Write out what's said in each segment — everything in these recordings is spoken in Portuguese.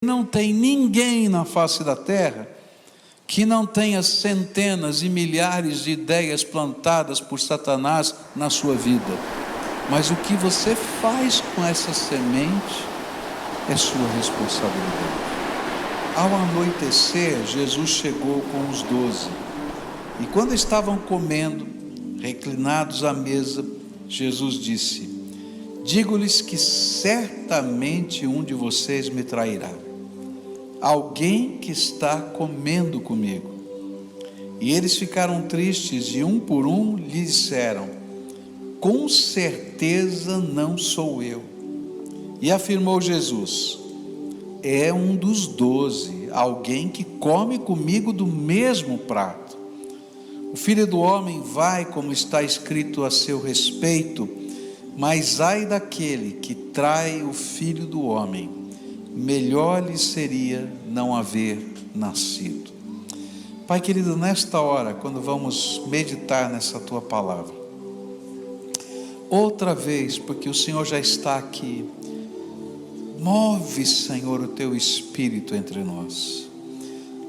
não tem ninguém na face da terra que não tenha centenas e milhares de ideias plantadas por Satanás na sua vida. Mas o que você faz com essa semente é sua responsabilidade. Ao anoitecer, Jesus chegou com os 12. E quando estavam comendo, reclinados à mesa, Jesus disse: digo-lhes que certamente um de vocês me trairá. Alguém que está comendo comigo. E eles ficaram tristes e um por um lhe disseram: com certeza não sou eu. E afirmou Jesus: é um dos 12, alguém que come comigo do mesmo prato. O Filho do Homem vai, como está escrito a seu respeito, mas ai daquele que trai o Filho do Homem, melhor lhe seria não haver nascido. Pai querido, nesta hora, quando vamos meditar nessa tua palavra, outra vez, porque o Senhor já está aqui, move, Senhor, o teu Espírito entre nós.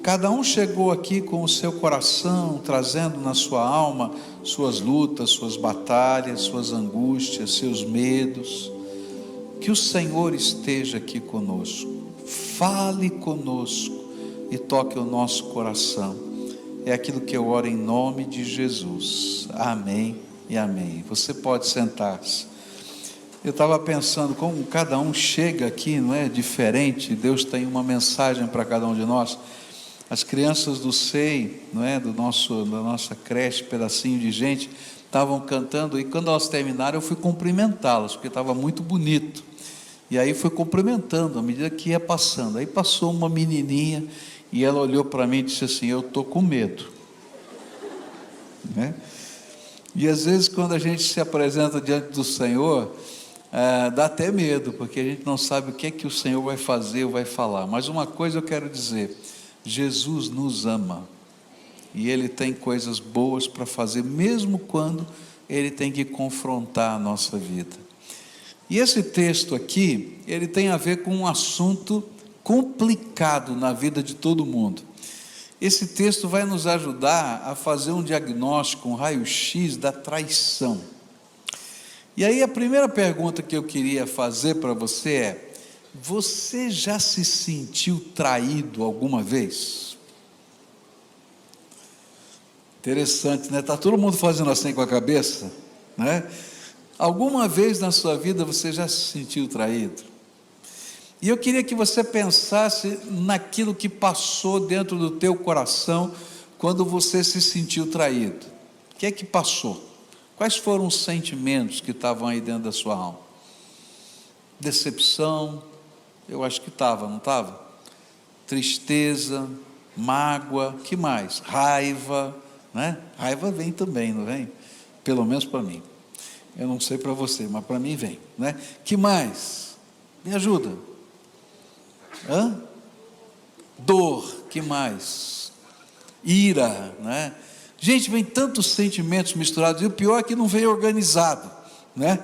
Cada um chegou aqui com o seu coração, trazendo na sua alma suas lutas, suas batalhas, suas angústias, seus medos. Que o Senhor esteja aqui conosco, fale conosco e toque o nosso coração. É aquilo que eu oro em nome de Jesus. Amém e amém. Você pode sentar-se. Eu estava pensando como cada um chega aqui, não é? Diferente. Deus tem uma mensagem para cada um de nós. As crianças do SEI, não é? Da nossa creche, pedacinho de gente, estavam cantando, e quando elas terminaram eu fui cumprimentá-las, porque estava muito bonito. E aí fui cumprimentando à medida que ia passando. Aí passou uma menininha e ela olhou para mim e disse assim: eu estou com medo, né? E às vezes quando a gente se apresenta diante do Senhor, dá até medo, porque a gente não sabe o que é que o Senhor vai fazer ou vai falar. Mas uma coisa eu quero dizer: Jesus nos ama, e Ele tem coisas boas para fazer, mesmo quando Ele tem que confrontar a nossa vida. E esse texto aqui, ele tem a ver com um assunto complicado na vida de todo mundo. Esse texto vai nos ajudar a fazer um diagnóstico, um raio-x da traição. E aí a primeira pergunta que eu queria fazer para você é: você já se sentiu traído alguma vez? Interessante, né? Está todo mundo fazendo assim com a cabeça, né? Alguma vez na sua vida você já se sentiu traído? E eu queria que você pensasse naquilo que passou dentro do teu coração quando você se sentiu traído. O que é que passou? Quais foram os sentimentos que estavam aí dentro da sua alma? Decepção, eu acho que estava, não estava? Tristeza, mágoa, que mais? Raiva, né? Raiva vem também, não vem? Pelo menos para mim. Eu não sei para você, mas para mim vem, né? Que mais? Me ajuda. Dor, que mais? Ira, né? Gente, vem tantos sentimentos misturados, e o pior é que não vem organizado, né?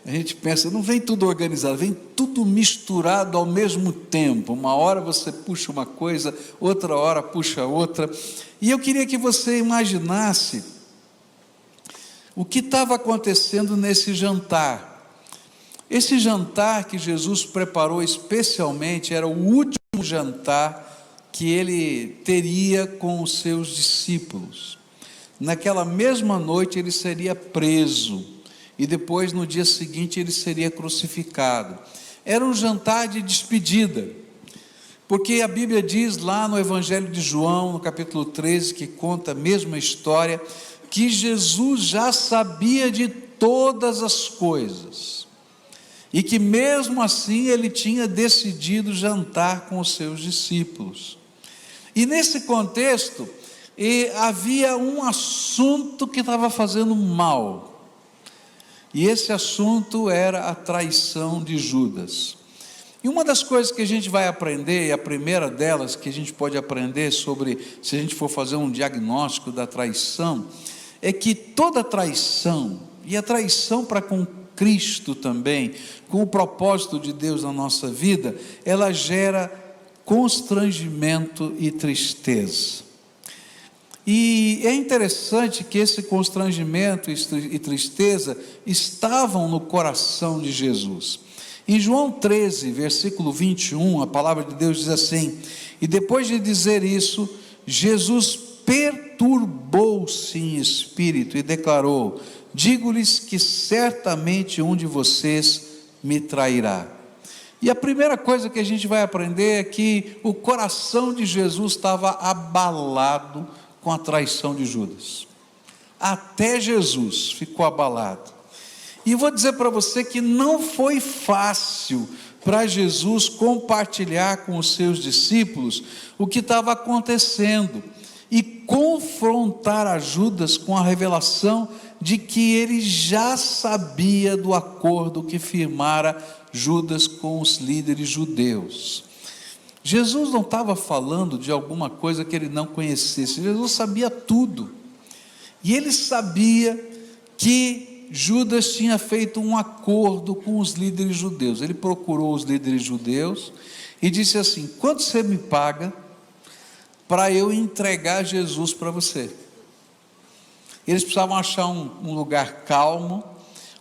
A gente pensa, não vem tudo organizado, vem tudo misturado ao mesmo tempo. Uma hora você puxa uma coisa, outra hora puxa outra. E eu queria que você imaginasse o que estava acontecendo nesse jantar. Esse jantar que Jesus preparou especialmente era o último jantar que ele teria com os seus discípulos. Naquela mesma noite ele seria preso, e depois no dia seguinte ele seria crucificado. Era um jantar de despedida, porque a Bíblia diz lá no Evangelho de João, no capítulo 13, que conta a mesma história, que Jesus já sabia de todas as coisas, e que mesmo assim ele tinha decidido jantar com os seus discípulos. E nesse contexto, havia um assunto que estava fazendo mal, e esse assunto era a traição de Judas. E uma das coisas que a gente vai aprender, e a primeira delas que a gente pode aprender sobre, se a gente for fazer um diagnóstico da traição, é que toda traição, e a traição para com Cristo também, com o propósito de Deus na nossa vida, ela gera constrangimento e tristeza. E é interessante que esse constrangimento e tristeza estavam no coração de Jesus. Em João 13, versículo 21, a palavra de Deus diz assim: e depois de dizer isso, Jesus perturbou-se em espírito e declarou: digo-lhes que certamente um de vocês me trairá. E a primeira coisa que a gente vai aprender é que o coração de Jesus estava abalado com a traição de Judas. Até Jesus ficou abalado. E vou dizer para você que não foi fácil para Jesus compartilhar com os seus discípulos o que estava acontecendo e confrontar a Judas com a revelação de que ele já sabia do acordo que firmara Judas com os líderes judeus. Jesus não estava falando de alguma coisa que ele não conhecesse. Jesus sabia tudo. E ele sabia que Judas tinha feito um acordo com os líderes judeus. Ele procurou os líderes judeus e disse assim: quanto você me paga para eu entregar Jesus para você? Eles precisavam achar um lugar calmo,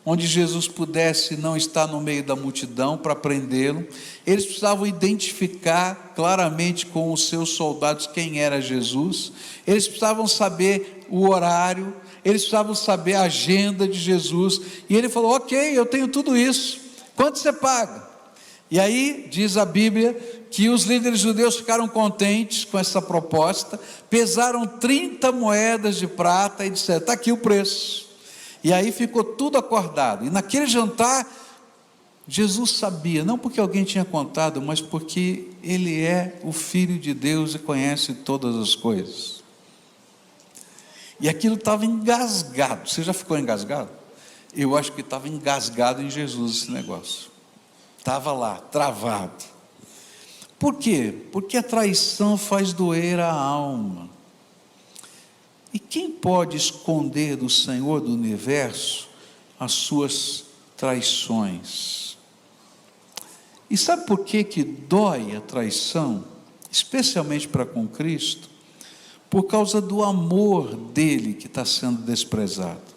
onde Jesus pudesse não estar no meio da multidão para prendê-lo. Eles precisavam identificar claramente com os seus soldados quem era Jesus. Eles precisavam saber o horário, eles precisavam saber a agenda de Jesus. E ele falou: ok, eu tenho tudo isso, quanto você paga? E aí diz a Bíblia que os líderes judeus ficaram contentes com essa proposta, pesaram 30 moedas de prata e disseram: está aqui o preço. E aí ficou tudo acordado. E naquele jantar, Jesus sabia, não porque alguém tinha contado, mas porque ele é o Filho de Deus e conhece todas as coisas. E aquilo estava engasgado. Você já ficou engasgado? Eu acho que estava engasgado em Jesus esse negócio. Estava lá, travado. Por quê? Porque a traição faz doer a alma. E quem pode esconder do Senhor do universo as suas traições? E sabe por que dói a traição, especialmente para com Cristo? Por causa do amor dele que está sendo desprezado.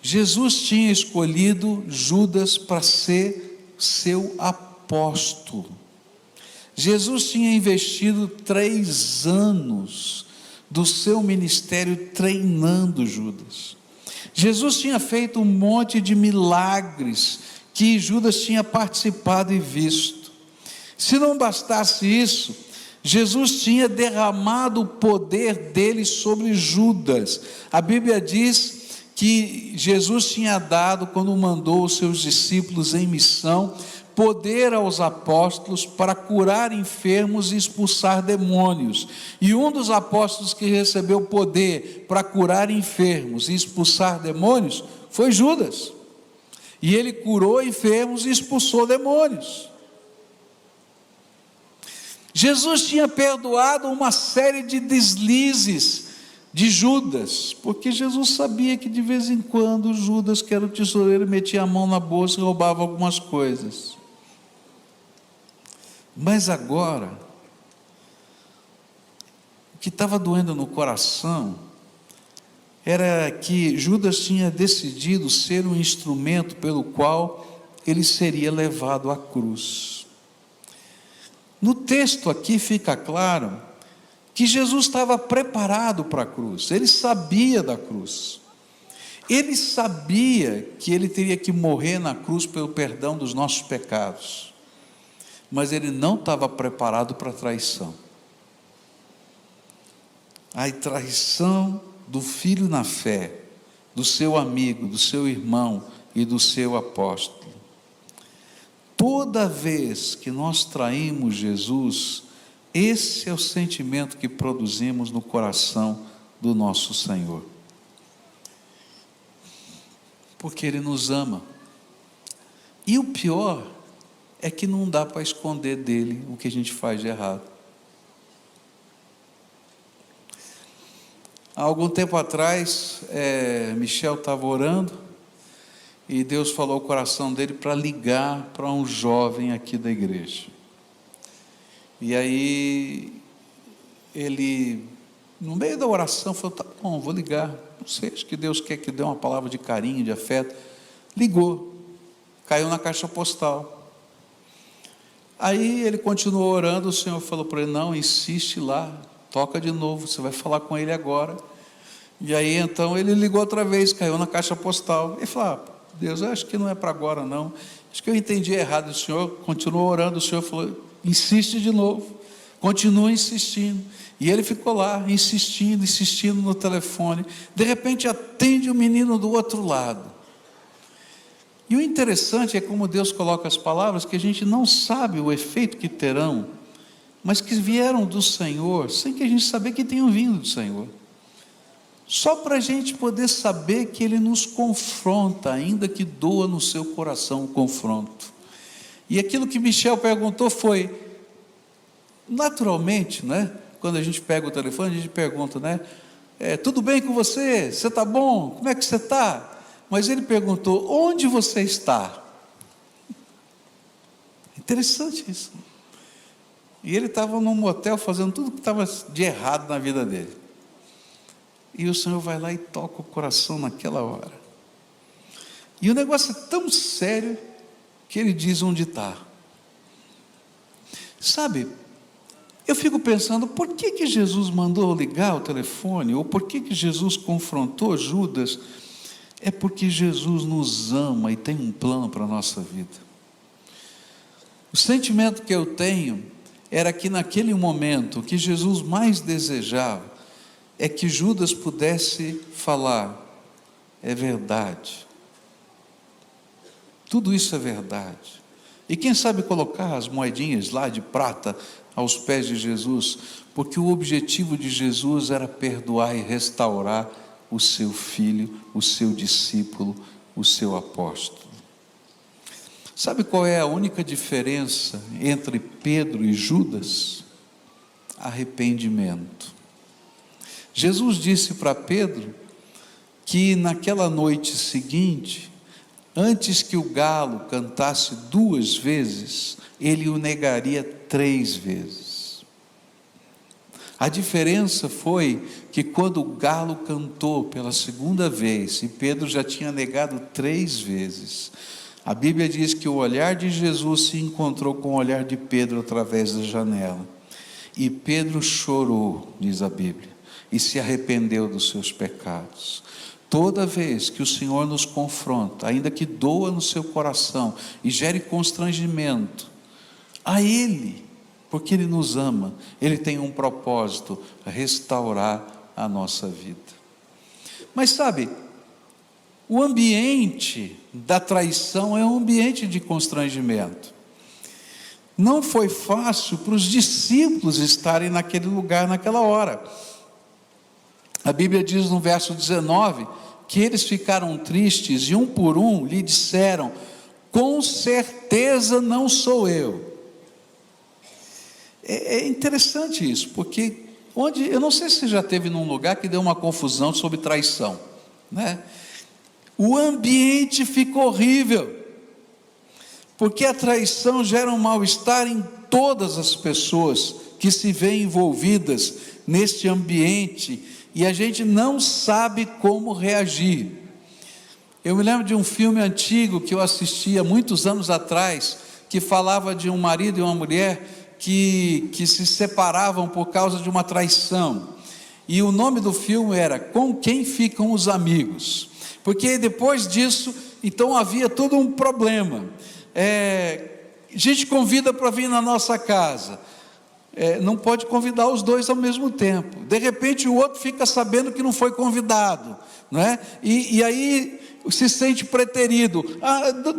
Jesus tinha escolhido Judas para ser seu apóstolo. Jesus tinha investido 3 anos do seu ministério treinando Judas. Jesus tinha feito um monte de milagres que Judas tinha participado e visto. Se não bastasse isso, Jesus tinha derramado o poder dele sobre Judas. A Bíblia diz que Jesus tinha dado, quando mandou os seus discípulos em missão, poder aos apóstolos para curar enfermos e expulsar demônios. E um dos apóstolos que recebeu poder para curar enfermos e expulsar demônios foi Judas. E ele curou enfermos e expulsou demônios. Jesus tinha perdoado uma série de deslizes de Judas, porque Jesus sabia que de vez em quando Judas, que era o tesoureiro, metia a mão na bolsa e roubava algumas coisas. Mas agora, o que estava doendo no coração era que Judas tinha decidido ser um instrumento pelo qual ele seria levado à cruz. No texto aqui fica claro que Jesus estava preparado para a cruz, ele sabia da cruz, ele sabia que ele teria que morrer na cruz pelo perdão dos nossos pecados, mas ele não estava preparado para a traição. A traição do filho na fé, do seu amigo, do seu irmão e do seu apóstolo. Toda vez que nós traímos Jesus, esse é o sentimento que produzimos no coração do nosso Senhor. Porque Ele nos ama. E o pior é que não dá para esconder dele o que a gente faz de errado. Há algum tempo atrás, Michel estava orando, e Deus falou ao coração dele para ligar para um jovem aqui da igreja. E aí, ele, no meio da oração, falou: tá bom, vou ligar. Não sei, acho que Deus quer que dê uma palavra de carinho, de afeto. Ligou, caiu na caixa postal. Aí ele continuou orando, o Senhor falou para ele: não, insiste lá, toca de novo, você vai falar com ele agora. E aí então ele ligou outra vez, caiu na caixa postal. Ele falou: Deus, eu acho que não é para agora não, acho que eu entendi errado. O Senhor continuou orando, o Senhor falou: insiste de novo, continua insistindo. E ele ficou lá, insistindo no telefone. De repente atende o menino do outro lado. E o interessante é como Deus coloca as palavras, que a gente não sabe o efeito que terão, mas que vieram do Senhor, sem que a gente saber que tenham vindo do Senhor. Só para a gente poder saber que Ele nos confronta, ainda que doa no seu coração o confronto. E aquilo que Michel perguntou foi, naturalmente, né? Quando a gente pega o telefone, a gente pergunta, né? Tudo bem com você? Você está bom? Como é que você está? Mas ele perguntou: onde você está? Interessante isso. E ele estava num motel fazendo tudo que estava de errado na vida dele. E o Senhor vai lá e toca o coração naquela hora. E o negócio é tão sério que ele diz onde está. Sabe, eu fico pensando, por que Jesus mandou ligar o telefone? Ou por que Jesus confrontou Judas? É porque Jesus nos ama e tem um plano para a nossa vida. O sentimento que eu tenho era que naquele momento, o que Jesus mais desejava é que Judas pudesse falar: é verdade, tudo isso é verdade. E quem sabe colocar as moedinhas lá de prata aos pés de Jesus, porque o objetivo de Jesus era perdoar e restaurar o seu filho, o seu discípulo, o seu apóstolo. Sabe qual é a única diferença entre Pedro e Judas? Arrependimento. Jesus disse para Pedro que naquela noite seguinte, antes que o galo cantasse 2 vezes, ele o negaria 3 vezes. A diferença foi que quando o galo cantou pela 2ª vez, e Pedro já tinha negado 3 vezes, a Bíblia diz que o olhar de Jesus se encontrou com o olhar de Pedro através da janela. E Pedro chorou, diz a Bíblia, e se arrependeu dos seus pecados. Toda vez que o Senhor nos confronta, ainda que doa no seu coração e gere constrangimento, a Ele, porque Ele nos ama, Ele tem um propósito: restaurar a nossa vida. Mas sabe, o ambiente da traição é um ambiente de constrangimento. Não foi fácil para os discípulos estarem naquele lugar, naquela hora. A Bíblia diz no verso 19, que eles ficaram tristes e um por um lhe disseram: com certeza não sou eu. É interessante isso, porque eu não sei se você já esteve num lugar que deu uma confusão sobre traição, né? O ambiente fica horrível, porque a traição gera um mal-estar em todas as pessoas que se veem envolvidas neste ambiente, e a gente não sabe como reagir. Eu me lembro de um filme antigo que eu assisti há muitos anos atrás, que falava de um marido e uma mulher que se separavam por causa de uma traição, e o nome do filme era Com Quem Ficam os Amigos, porque depois disso, então havia todo um problema. A gente convida para vir na nossa casa, não pode convidar os 2 ao mesmo tempo, de repente o outro fica sabendo que não foi convidado, não é? E aí se sente preterido,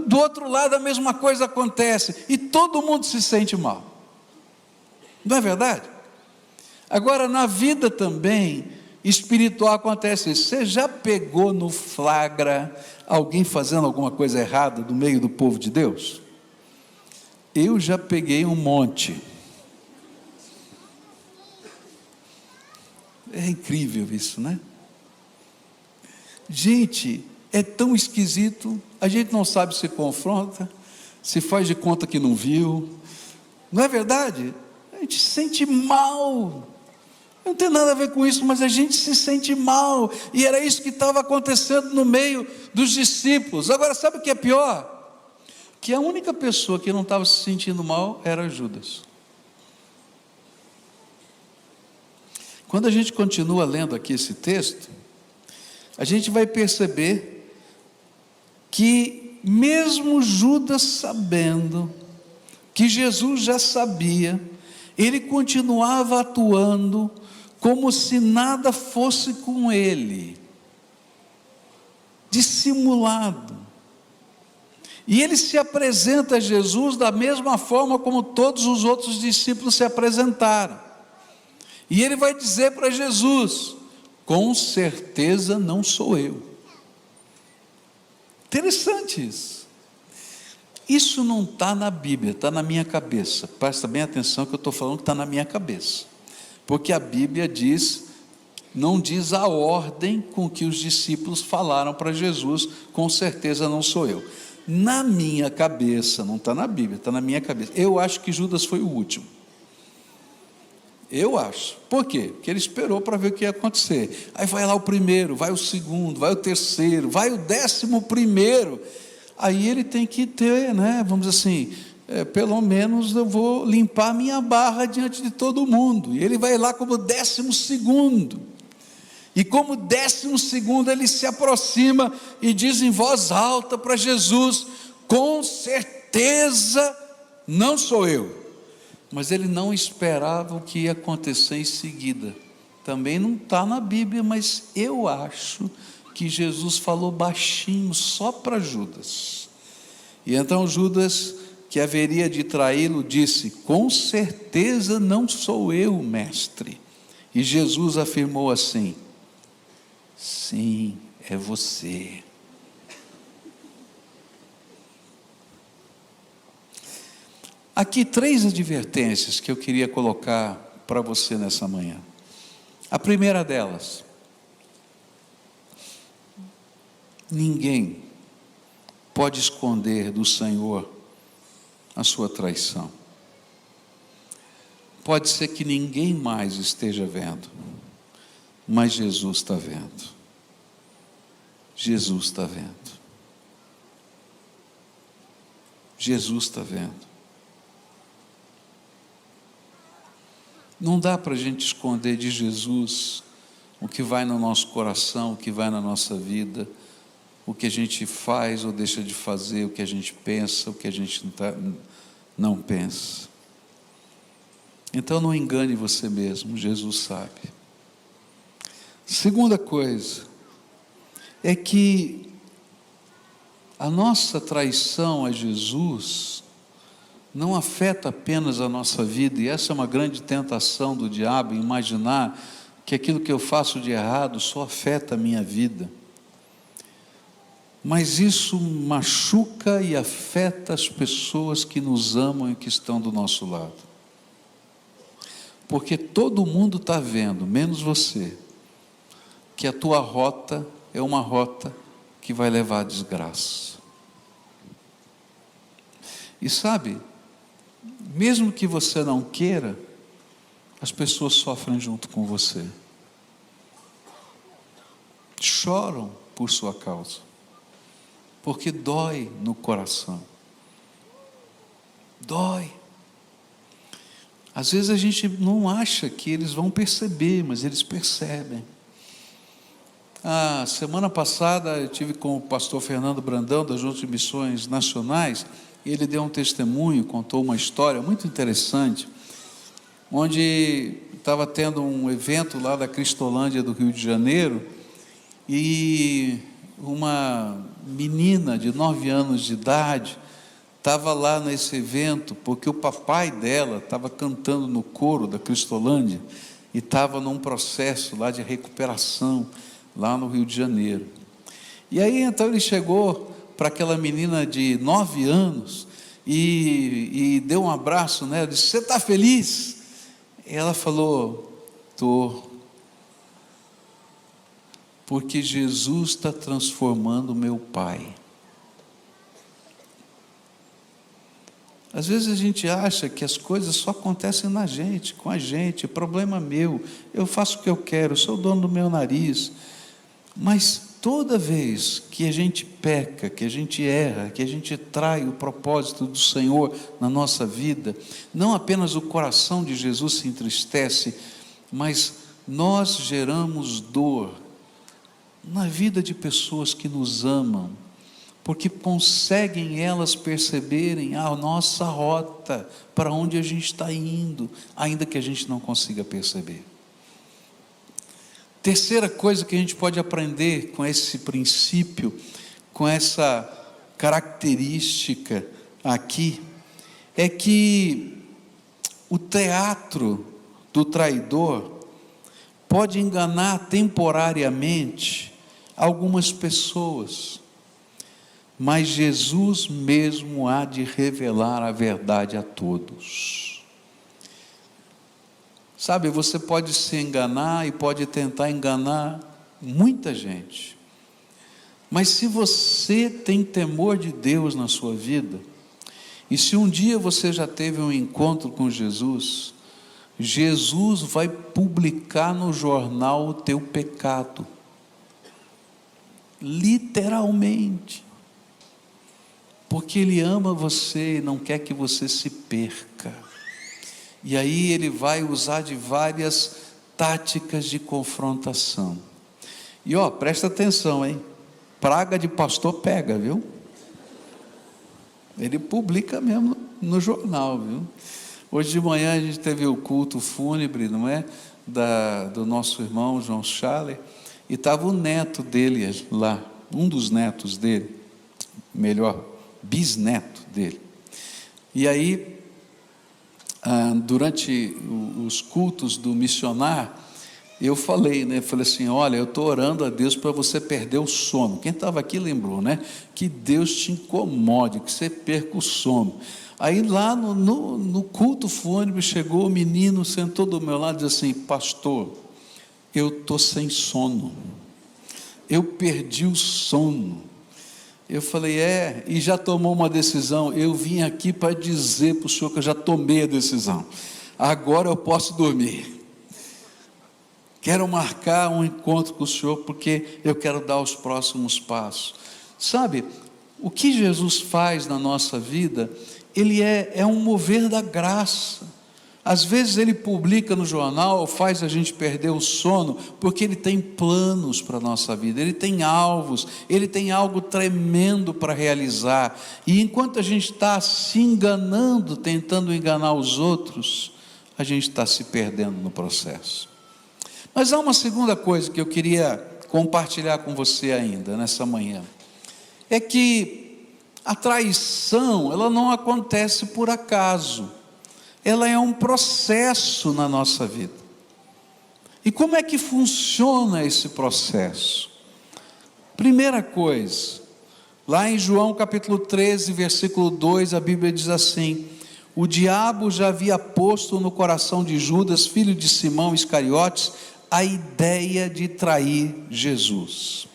do outro lado a mesma coisa acontece, e todo mundo se sente mal, não é verdade? Agora, na vida também espiritual acontece isso. Você já pegou no flagra alguém fazendo alguma coisa errada no meio do povo de Deus? Eu já peguei um monte. É incrível isso, né? Gente, é tão esquisito, a gente não sabe se confronta, se faz de conta que não viu, não é verdade? gente se sente mal. Não tem nada a ver com isso, mas a gente se sente mal. E era isso que estava acontecendo no meio dos discípulos. Agora, sabe o que é pior? Que a única pessoa que não estava se sentindo mal era Judas. Quando a gente continua lendo aqui esse texto, a gente vai perceber que mesmo Judas sabendo que Jesus já sabia, ele continuava atuando como se nada fosse com ele, dissimulado. E ele se apresenta a Jesus da mesma forma como todos os outros discípulos se apresentaram. E ele vai dizer para Jesus: com certeza não sou eu. Interessante isso. Isso não está na Bíblia, está na minha cabeça. Presta bem atenção que eu estou falando que está na minha cabeça. Porque a Bíblia diz, não diz a ordem com que os discípulos falaram para Jesus: com certeza não sou eu. Na minha cabeça, não está na Bíblia, está na minha cabeça. Eu acho que Judas foi o último. Eu acho. Por quê? Porque ele esperou para ver o que ia acontecer. Aí vai lá o primeiro, vai o segundo, vai o terceiro, vai o 11º. Aí ele tem que ter, vamos dizer assim, pelo menos eu vou limpar minha barra diante de todo mundo. E ele vai lá como 12º. E como 12º ele se aproxima e diz em voz alta para Jesus: com certeza não sou eu. Mas ele não esperava o que ia acontecer em seguida. Também não está na Bíblia, mas eu acho que Jesus falou baixinho só para Judas. E então Judas, que haveria de traí-lo, disse: com certeza não sou eu, mestre. E Jesus afirmou assim: sim, é você. Aqui 3 advertências que eu queria colocar para você nessa manhã. A primeira delas: ninguém pode esconder do Senhor a sua traição. Pode ser que ninguém mais esteja vendo, mas Jesus está vendo. Jesus está vendo. Jesus está vendo. Não dá para a gente esconder de Jesus o que vai no nosso coração, o que vai na nossa vida, o que a gente faz ou deixa de fazer, o que a gente pensa, o que a gente não pensa. Então não engane você mesmo, Jesus sabe. Segunda coisa, é que a nossa traição a Jesus não afeta apenas a nossa vida, e essa é uma grande tentação do diabo, imaginar que aquilo que eu faço de errado só afeta a minha vida. Mas isso machuca e afeta as pessoas que nos amam e que estão do nosso lado. Porque todo mundo está vendo, menos você, que a tua rota é uma rota que vai levar à desgraça. E sabe, mesmo que você não queira, as pessoas sofrem junto com você. Choram por sua causa, porque dói no coração. Dói. Às vezes a gente não acha que eles vão perceber, mas eles percebem. A semana passada eu tive com o pastor Fernando Brandão, da Junta de Missões Nacionais, e ele deu um testemunho, contou uma história muito interessante, onde estava tendo um evento lá da Cristolândia do Rio de Janeiro, e uma menina de 9 anos de idade estava lá nesse evento, porque o papai dela estava cantando no coro da Cristolândia, e estava num processo lá de recuperação, lá no Rio de Janeiro. E aí então ele chegou para aquela menina de 9 anos e deu um abraço nela, disse: você está feliz? E ela falou: estou, porque Jesus está transformando meu pai. Às vezes a gente acha que as coisas só acontecem na gente, com a gente, problema meu, eu faço o que eu quero, eu sou o dono do meu nariz. Mas toda vez que a gente peca, que a gente erra, que a gente trai o propósito do Senhor na nossa vida, não apenas o coração de Jesus se entristece, mas nós geramos dor na vida de pessoas que nos amam, porque conseguem elas perceberem a nossa rota, para onde a gente está indo, ainda que a gente não consiga perceber. Terceira coisa que a gente pode aprender com esse princípio, com essa característica aqui, é que o teatro do traidor pode enganar temporariamente algumas pessoas, mas Jesus mesmo há de revelar a verdade a todos. Sabe, você pode se enganar e pode tentar enganar muita gente, mas se você tem temor de Deus na sua vida, e se um dia você já teve um encontro com Jesus, Jesus vai publicar no jornal o teu pecado, literalmente, porque Ele ama você e não quer que você se perca. E aí Ele vai usar de várias táticas de confrontação. E presta atenção, hein? Praga de pastor pega, viu? Ele publica mesmo no jornal, viu? Hoje de manhã a gente teve o culto fúnebre, não é? Do nosso irmão João Charles, e estava o neto dele lá, um dos netos dele, melhor, bisneto dele. E aí, durante os cultos do missionário, eu falei, né? Falei assim: olha, eu estou orando a Deus para você perder o sono. Quem estava aqui lembrou, né? Que Deus te incomode, que você perca o sono. Aí lá no culto fúnebre, chegou o menino, sentou do meu lado e disse assim: pastor, eu estou sem sono, eu perdi o sono. Eu falei: e já tomou uma decisão? Eu vim aqui para dizer para o senhor que eu já tomei a decisão, agora eu posso dormir. Quero marcar um encontro com o senhor, porque eu quero dar os próximos passos. Sabe, o que Jesus faz na nossa vida, Ele é um mover da graça. Às vezes Ele publica no jornal, faz a gente perder o sono, porque Ele tem planos para a nossa vida, Ele tem alvos, Ele tem algo tremendo para realizar. E enquanto a gente está se enganando, tentando enganar os outros, a gente está se perdendo no processo. Mas há uma segunda coisa que eu queria compartilhar com você ainda nessa manhã, é que a traição, ela não acontece por acaso, ela é um processo na nossa vida. E como é que funciona esse processo? Primeira coisa, lá em João capítulo 13, versículo 2, a Bíblia diz assim: o diabo já havia posto no coração de Judas, filho de Simão Iscariotes, a ideia de trair Jesus.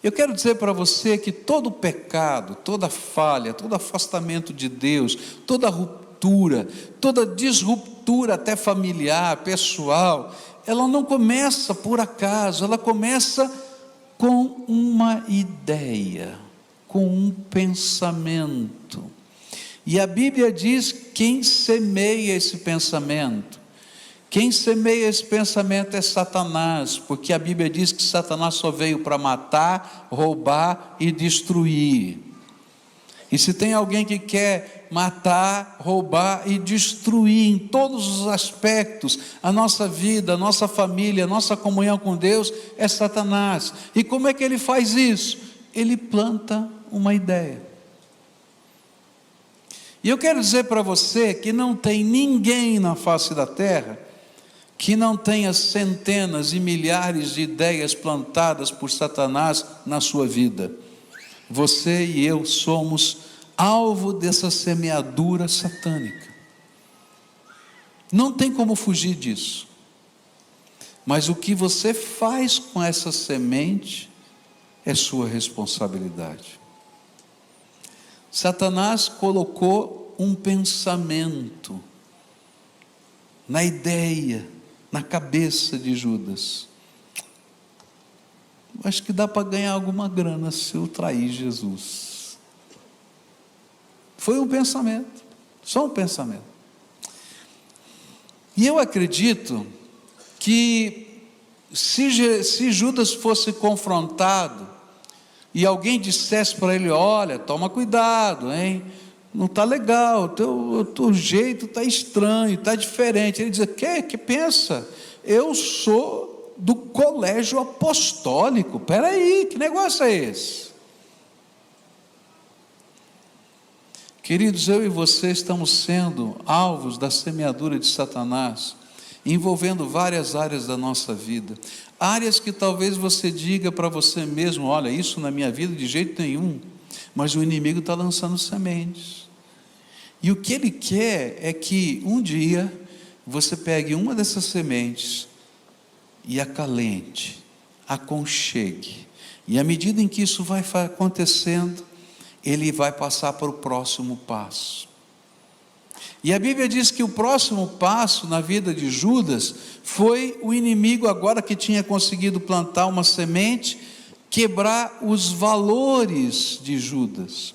Eu quero dizer para você que todo pecado, toda falha, todo afastamento de Deus, toda ruptura, toda disruptura até familiar, pessoal, ela não começa por acaso, ela começa com uma ideia, com um pensamento. E a Bíblia diz: quem semeia esse pensamento? Quem semeia esse pensamento é Satanás, porque a Bíblia diz que Satanás só veio para matar, roubar e destruir. E se tem alguém que quer matar, roubar e destruir em todos os aspectos a nossa vida, a nossa família, a nossa comunhão com Deus, é Satanás. E como é que ele faz isso? Ele planta uma ideia. E eu quero dizer para você que não tem ninguém na face da terra que não tenha centenas e milhares de ideias plantadas por Satanás na sua vida. Você e eu somos alvo dessa semeadura satânica. Não tem como fugir disso. Mas o que você faz com essa semente é sua responsabilidade. Satanás colocou um pensamento na ideia, na cabeça de Judas: acho que dá para ganhar alguma grana se eu trair Jesus. Foi um pensamento, só um pensamento. E eu acredito que se Judas fosse confrontado e alguém dissesse para ele: olha, toma cuidado, hein? Não está legal, o teu jeito está estranho, está diferente. Ele dizia: que pensa? Eu sou do colégio apostólico. Espera aí, que negócio é esse? Queridos, eu e você estamos sendo alvos da semeadura de Satanás, envolvendo várias áreas da nossa vida, áreas que talvez você diga para você mesmo: olha, isso na minha vida de jeito nenhum, mas o inimigo está lançando sementes, e o que ele quer é que um dia você pegue uma dessas sementes e acalente, aconchegue, e à medida em que isso vai acontecendo, ele vai passar para o próximo passo. E a Bíblia diz que o próximo passo na vida de Judas foi o inimigo, agora que tinha conseguido plantar uma semente, quebrar os valores de Judas.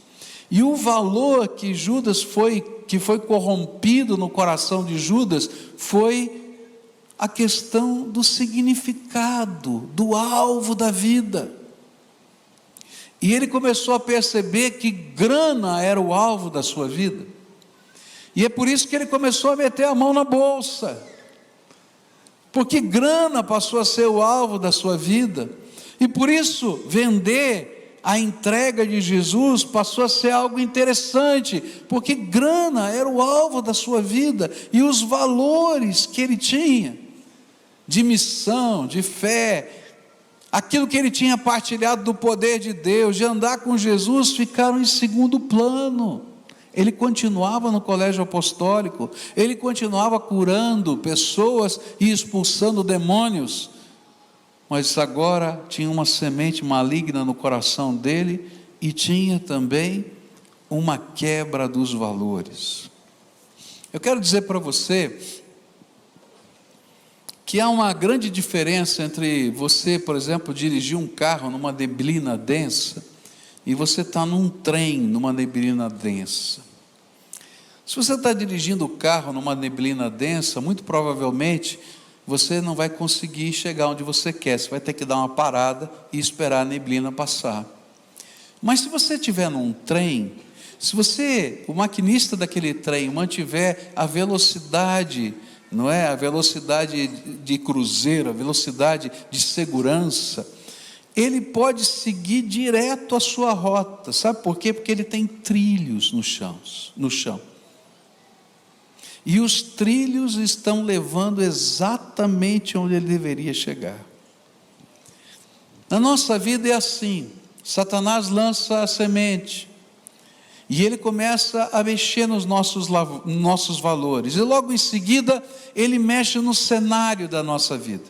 E o valor que foi corrompido no coração de Judas, foi a questão do significado, do alvo da vida. E ele começou a perceber que grana era o alvo da sua vida. E é por isso que ele começou a meter a mão na bolsa, porque grana passou a ser o alvo da sua vida. E por isso vender a entrega de Jesus passou a ser algo interessante, porque grana era o alvo da sua vida, e os valores que ele tinha, de missão, de fé, aquilo que ele tinha partilhado do poder de Deus, de andar com Jesus, ficaram em segundo plano. Ele continuava no colégio apostólico, ele continuava curando pessoas e expulsando demônios, mas agora tinha uma semente maligna no coração dele, e tinha também uma quebra dos valores. Eu quero dizer para você que há uma grande diferença entre você, por exemplo, dirigir um carro numa neblina densa e você está num trem numa neblina densa. Se você está dirigindo o carro numa neblina densa, muito provavelmente você não vai conseguir chegar onde você quer, você vai ter que dar uma parada e esperar a neblina passar. Mas se você estiver num trem, se o maquinista daquele trem mantiver a velocidade, não é? A velocidade de cruzeiro, a velocidade de segurança, ele pode seguir direto a sua rota. Sabe por quê? Porque ele tem trilhos no chão. E os trilhos estão levando exatamente onde ele deveria chegar. Na nossa vida é assim: Satanás lança a semente, e ele começa a mexer nos nossos valores, e logo em seguida ele mexe no cenário da nossa vida.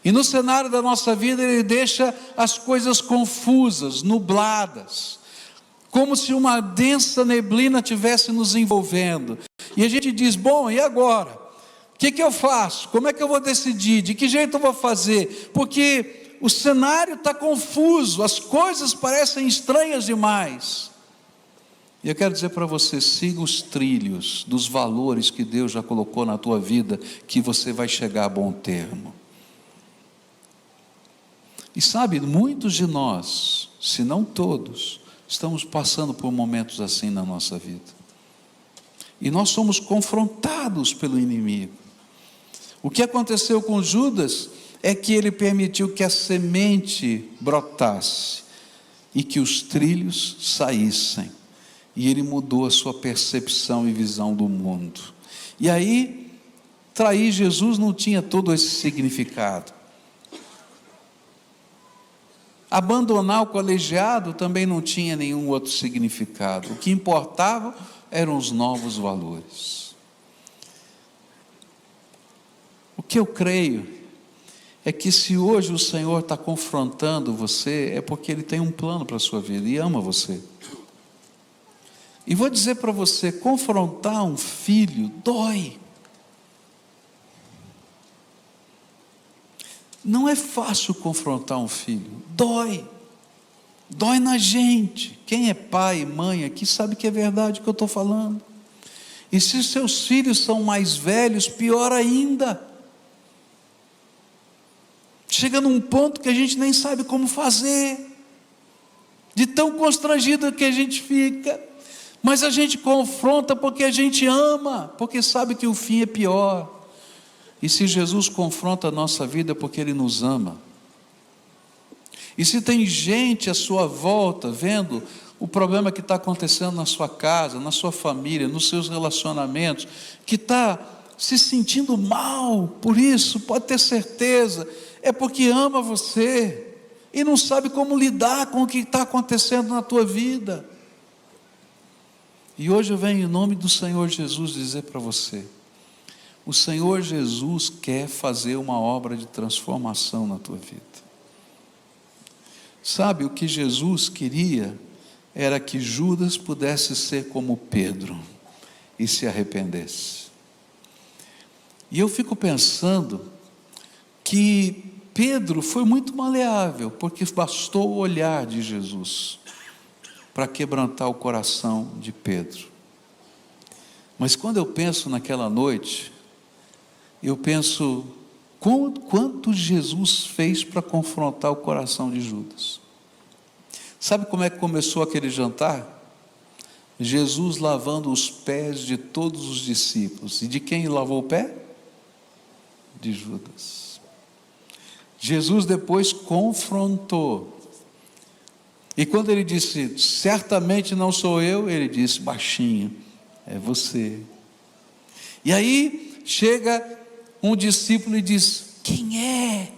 E no cenário da nossa vida ele deixa as coisas confusas, nubladas, como se uma densa neblina estivesse nos envolvendo. E a gente diz: bom, e agora? O que eu faço? Como é que eu vou decidir? De que jeito eu vou fazer? Porque o cenário está confuso, as coisas parecem estranhas demais. E eu quero dizer para você: siga os trilhos dos valores que Deus já colocou na tua vida, que você vai chegar a bom termo. E sabe, muitos de nós, se não todos, estamos passando por momentos assim na nossa vida. E nós somos confrontados pelo inimigo. O que aconteceu com Judas é que ele permitiu que a semente brotasse e que os trilhos saíssem. E ele mudou a sua percepção e visão do mundo. E aí, trair Jesus não tinha todo esse significado. Abandonar o colegiado também não tinha nenhum outro significado. O que importava eram os novos valores. O que eu creio é que se hoje o Senhor está confrontando você, é porque Ele tem um plano para a sua vida e ama você. E vou dizer para você, confrontar um filho dói. Não é fácil confrontar um filho, dói. Dói na gente. Quem é pai e mãe aqui sabe que é verdade o que eu estou falando. E se seus filhos são mais velhos, pior ainda. Chega num ponto que a gente nem sabe como fazer, de tão constrangido que a gente fica, mas a gente confronta porque a gente ama, porque sabe que o fim é pior. E se Jesus confronta a nossa vida é porque Ele nos ama. E se tem gente à sua volta vendo o problema que está acontecendo na sua casa, na sua família, nos seus relacionamentos, que está se sentindo mal por isso, pode ter certeza, é porque ama você e não sabe como lidar com o que está acontecendo na tua vida. E hoje eu venho em nome do Senhor Jesus dizer para você, o Senhor Jesus quer fazer uma obra de transformação na tua vida. Sabe, o que Jesus queria era que Judas pudesse ser como Pedro e se arrependesse. E eu fico pensando que Pedro foi muito maleável, porque bastou o olhar de Jesus para quebrantar o coração de Pedro. Mas quando eu penso naquela noite, eu penso quanto Jesus fez para confrontar o coração de Judas. Sabe como é que começou aquele jantar? Jesus lavando os pés de todos os discípulos. E de quem lavou o pé? De Judas. Jesus depois confrontou. E quando ele disse, certamente não sou eu, ele disse baixinho, é você. E aí chega um discípulo e diz, quem é?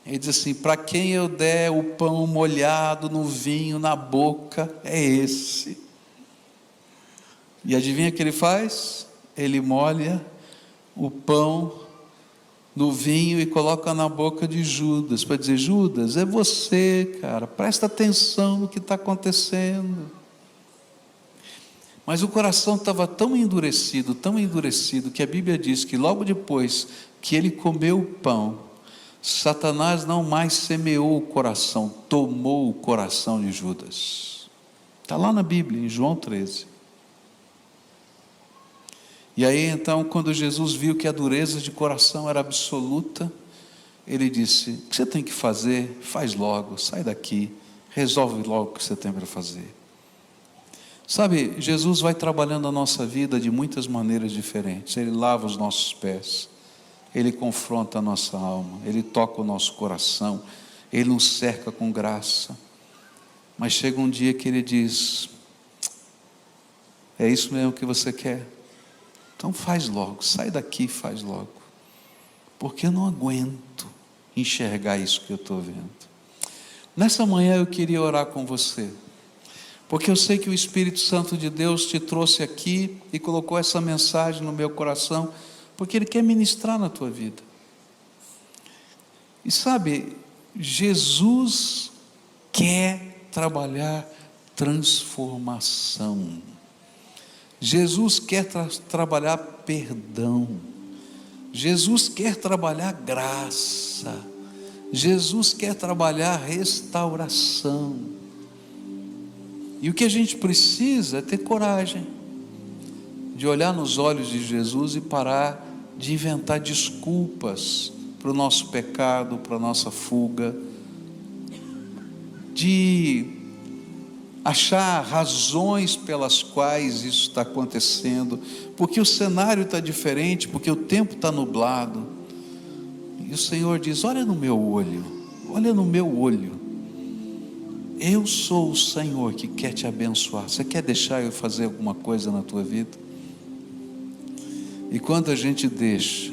Ele diz assim, para quem eu der o pão molhado no vinho, na boca, é esse. E adivinha o que ele faz? Ele molha o pão no vinho e coloca na boca de Judas, para dizer, Judas, é você, cara, presta atenção no que está acontecendo. Mas o coração estava tão endurecido, que a Bíblia diz que logo depois que ele comeu o pão, Satanás não mais semeou o coração, tomou o coração de Judas. Está lá na Bíblia, em João 13. E aí então, quando Jesus viu que a dureza de coração era absoluta, ele disse, o que você tem que fazer, faz logo, sai daqui, resolve logo o que você tem para fazer. Sabe, Jesus vai trabalhando a nossa vida de muitas maneiras diferentes. Ele lava os nossos pés, Ele confronta a nossa alma, Ele toca o nosso coração, Ele nos cerca com graça. Mas chega um dia que Ele diz, é isso mesmo que você quer? Então faz logo, sai daqui e faz logo. Porque eu não aguento enxergar isso que eu estou vendo. Nessa manhã eu queria orar com você. Porque eu sei que o Espírito Santo de Deus te trouxe aqui e colocou essa mensagem no meu coração, porque Ele quer ministrar na tua vida. E sabe, Jesus quer trabalhar transformação. Jesus quer trabalhar perdão. Jesus quer trabalhar graça. Jesus quer trabalhar restauração. E o que a gente precisa é ter coragem de olhar nos olhos de Jesus e parar de inventar desculpas para o nosso pecado, para a nossa fuga, de achar razões pelas quais isso está acontecendo, porque o cenário está diferente, porque o tempo está nublado. E o Senhor diz, olha no meu olho, olha no meu olho. Eu sou o Senhor que quer te abençoar. Você quer deixar eu fazer alguma coisa na tua vida? E quando a gente deixa,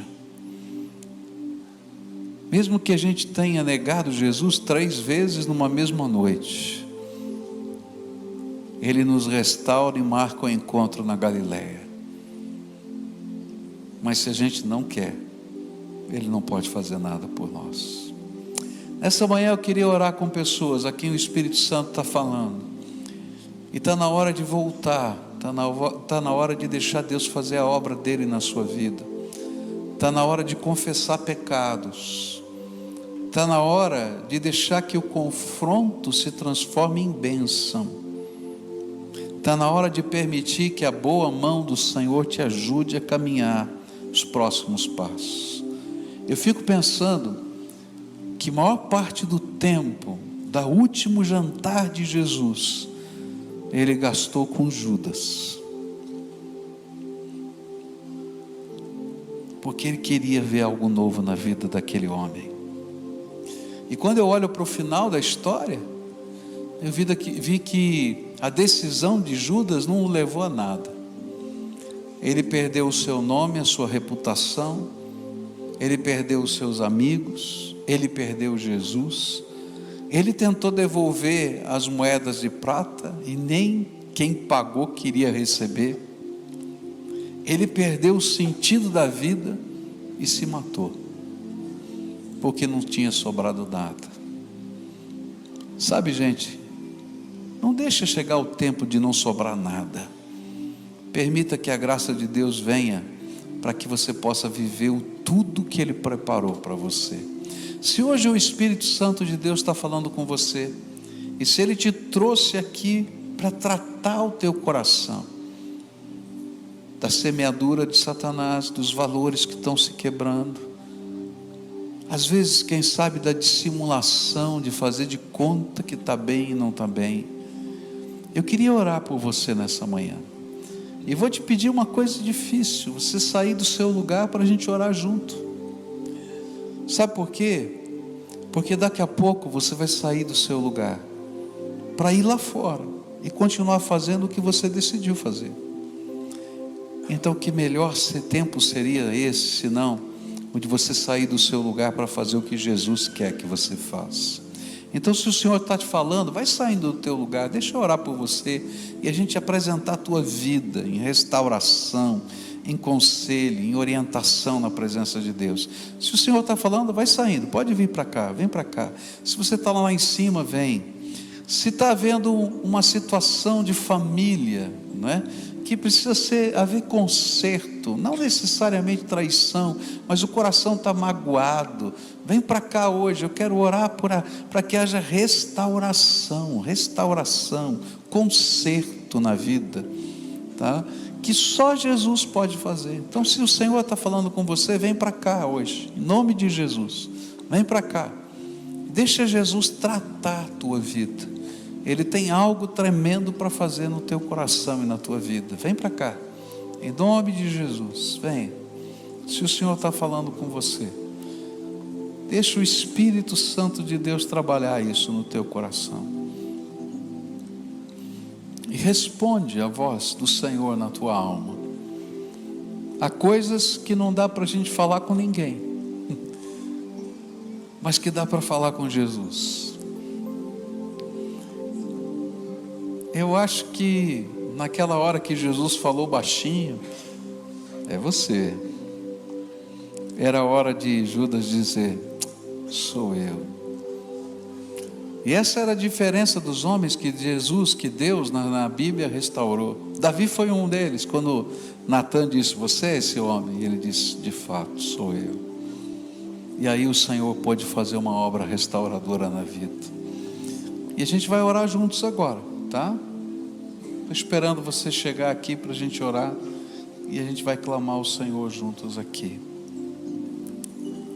mesmo que a gente tenha negado Jesus 3 vezes numa mesma noite, Ele nos restaura e marca o encontro na Galileia. Mas se a gente não quer, Ele não pode fazer nada por nós. Essa manhã eu queria orar com pessoas a quem o Espírito Santo está falando. E está na hora de voltar, está na hora de deixar Deus fazer a obra dele na sua vida. Está na hora de confessar pecados. Está na hora de deixar que o confronto se transforme em bênção. Está na hora de permitir que a boa mão do Senhor te ajude a caminhar os próximos passos. Eu fico pensando que maior parte do tempo, do último jantar de Jesus, ele gastou com Judas. Porque ele queria ver algo novo na vida daquele homem. E quando eu olho para o final da história, eu vi que a decisão de Judas não o levou a nada. Ele perdeu o seu nome, a sua reputação, ele perdeu os seus amigos, ele perdeu Jesus. Ele tentou devolver as moedas de prata e nem quem pagou queria receber. Ele perdeu o sentido da vida e se matou, porque não tinha sobrado nada. Sabe, gente, não deixa chegar o tempo de não sobrar nada. Permita que a graça de Deus venha para que você possa viver tudo que Ele preparou para você. Se hoje o Espírito Santo de Deus está falando com você, e se Ele te trouxe aqui para tratar o teu coração, da semeadura de Satanás, dos valores que estão se quebrando, às vezes, quem sabe, da dissimulação, de fazer de conta que está bem e não está bem, eu queria orar por você nessa manhã, e vou te pedir uma coisa difícil, você sair do seu lugar para a gente orar junto. Sabe por quê? Porque daqui a pouco você vai sair do seu lugar para ir lá fora e continuar fazendo o que você decidiu fazer. Então, que melhor tempo seria esse, senão o de você sair do seu lugar para fazer o que Jesus quer que você faça. Então, se o Senhor está te falando, vai saindo do teu lugar, deixa eu orar por você e a gente apresentar a tua vida em restauração, em conselho, em orientação na presença de Deus. Se o Senhor está falando, vai saindo, pode vir para cá, vem para cá. Se você está lá em cima, vem. Se está havendo uma situação de família, não é? Que precisa haver conserto, não necessariamente traição, mas o coração está magoado, vem para cá hoje, eu quero orar para que haja restauração, conserto na vida, tá? Que só Jesus pode fazer. Então, se o Senhor está falando com você, vem para cá hoje, em nome de Jesus, vem para cá, deixa Jesus tratar a tua vida. Ele tem algo tremendo para fazer no teu coração e na tua vida. Vem para cá, em nome de Jesus, vem. Se o Senhor está falando com você, deixa o Espírito Santo de Deus trabalhar isso no teu coração. E responde a voz do Senhor na tua alma. Há coisas que não dá para a gente falar com ninguém, mas que dá para falar com Jesus. Eu acho que naquela hora que Jesus falou baixinho, é você. Era a hora de Judas dizer, sou eu. E essa era a diferença dos homens que Deus na Bíblia restaurou. Davi foi um deles, quando Natan disse, você é esse homem? E ele disse, de fato, sou eu. E aí o Senhor pôde fazer uma obra restauradora na vida. E a gente vai orar juntos agora, tá? Estou esperando você chegar aqui para a gente orar, e a gente vai clamar ao Senhor juntos aqui.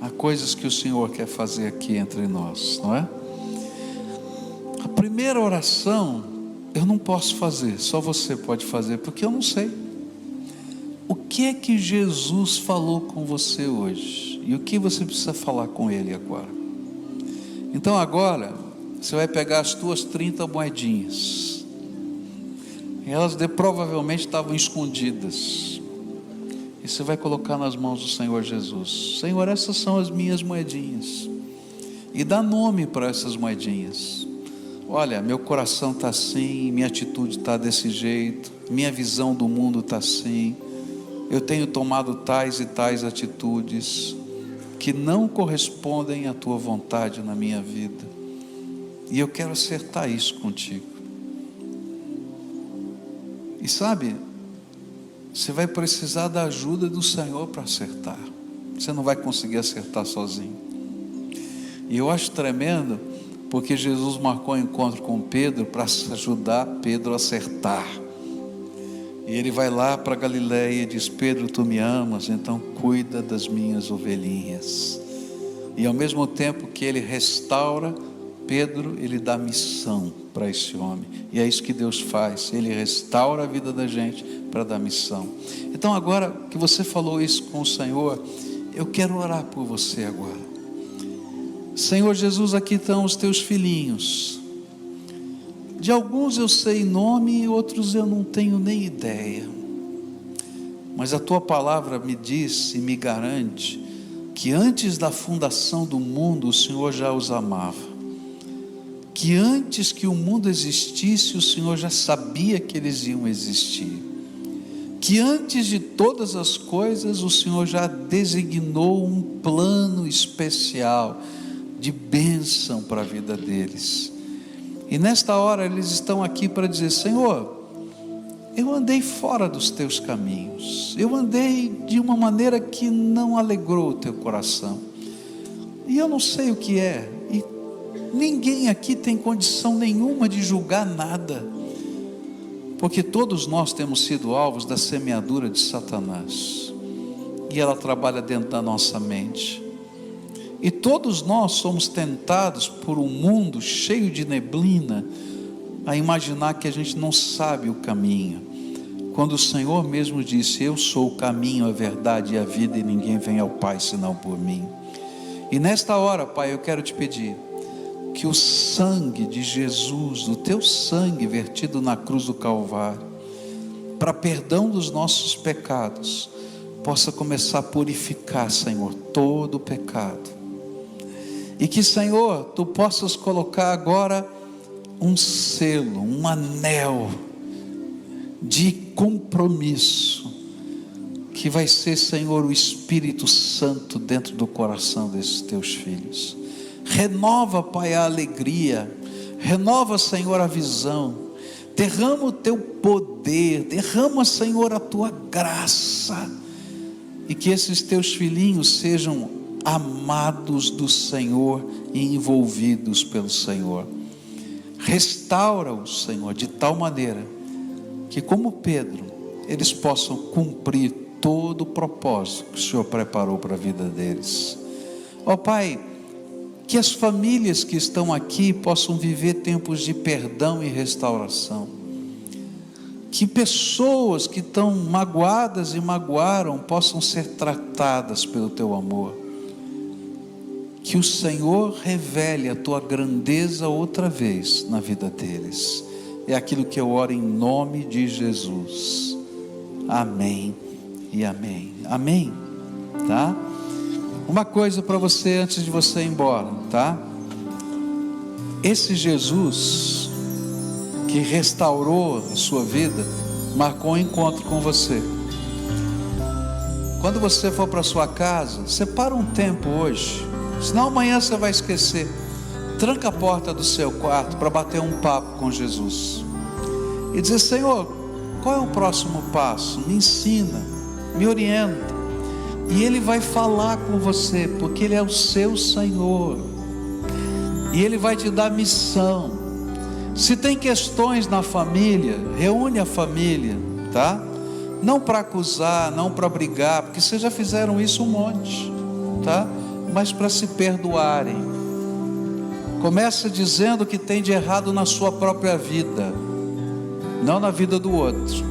Há coisas que o Senhor quer fazer aqui entre nós, não é? A primeira oração eu não posso fazer, só você pode fazer, porque eu não sei. O que é que Jesus falou com você hoje? E o que você precisa falar com Ele agora? Então agora, você vai pegar as tuas 30 moedinhas. Elas provavelmente estavam escondidas. E você vai colocar nas mãos do Senhor Jesus. Senhor, essas são as minhas moedinhas. E dá nome para essas moedinhas. Olha, meu coração está assim, minha atitude está desse jeito, minha visão do mundo está assim. Eu tenho tomado tais e tais atitudes que não correspondem à tua vontade na minha vida. E eu quero acertar isso contigo. sabe, você vai precisar da ajuda do Senhor para acertar. Você não vai conseguir acertar sozinho. E eu acho tremendo, porque Jesus marcou um encontro com Pedro para ajudar Pedro a acertar. E ele vai lá para Galileia e diz: Pedro, tu me amas, então cuida das minhas ovelhinhas. E ao mesmo tempo que ele restaura Pedro, ele dá missão para esse homem. E é isso que Deus faz, ele restaura a vida da gente para dar missão. Então agora que você falou isso com o Senhor, eu quero orar por você agora. Senhor Jesus, aqui estão os teus filhinhos. De alguns eu sei nome, outros eu não tenho nem ideia. Mas a tua palavra me diz e me garante que antes da fundação do mundo o Senhor já os amava. Que antes que o mundo existisse, o Senhor já sabia que eles iam existir. Que antes de todas as coisas, o Senhor já designou um plano especial de bênção para a vida deles. E nesta hora eles estão aqui para dizer: Senhor, eu andei fora dos teus caminhos, eu andei de uma maneira que não alegrou o teu coração, e eu não sei o que é, e ninguém aqui tem condição nenhuma de julgar nada, porque todos nós temos sido alvos da semeadura de Satanás, e ela trabalha dentro da nossa mente. E todos nós somos tentados por um mundo cheio de neblina a imaginar que a gente não sabe o caminho, quando o Senhor mesmo disse: eu sou o caminho, a verdade e a vida, e ninguém vem ao Pai senão por mim. E nesta hora, Pai, eu quero te pedir que o sangue de Jesus, o teu sangue vertido na cruz do Calvário, para perdão dos nossos pecados, possa começar a purificar, Senhor, todo o pecado. E que, Senhor, tu possas colocar agora um selo, um anel de compromisso, que vai ser, Senhor, o Espírito Santo dentro do coração desses teus filhos. Renova, Pai, a alegria, renova, Senhor, a visão, derrama o teu poder, derrama, Senhor, a tua graça, e que esses teus filhinhos sejam amados do Senhor e envolvidos pelo Senhor. Restaura-os, Senhor, de tal maneira que, como Pedro, eles possam cumprir todo o propósito que o Senhor preparou para a vida deles. Ó Pai, que as famílias que estão aqui possam viver tempos de perdão e restauração. Que pessoas que estão magoadas e magoaram possam ser tratadas pelo teu amor. Que o Senhor revele a tua grandeza outra vez na vida deles. É aquilo que eu oro em nome de Jesus. Amém e amém. Amém, tá? Uma coisa para você antes de você ir embora, tá? Esse Jesus que restaurou a sua vida marcou um encontro com você. Quando você for para sua casa, separa um tempo hoje, senão amanhã você vai esquecer. Tranca a porta do seu quarto para bater um papo com Jesus e dizer: Senhor, qual é o próximo passo? Me ensina, me orienta. E Ele vai falar com você, porque Ele é o seu Senhor, e Ele vai te dar missão. Se tem questões na família, reúne a família, tá? Não para acusar, não para brigar, porque vocês já fizeram isso um monte, tá? Mas para se perdoarem. Começa dizendo o que tem de errado na sua própria vida, não na vida do outro.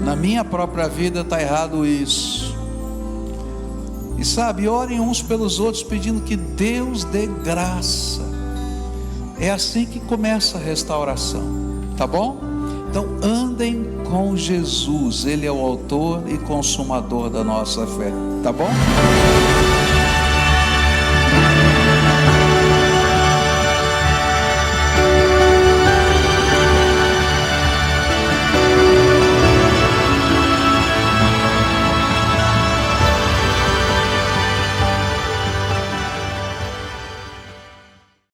Na minha própria vida está errado isso. E sabe, orem uns pelos outros, pedindo que Deus dê graça. É assim que começa a restauração, tá bom? Então andem com Jesus, Ele é o autor e consumador da nossa fé, tá bom?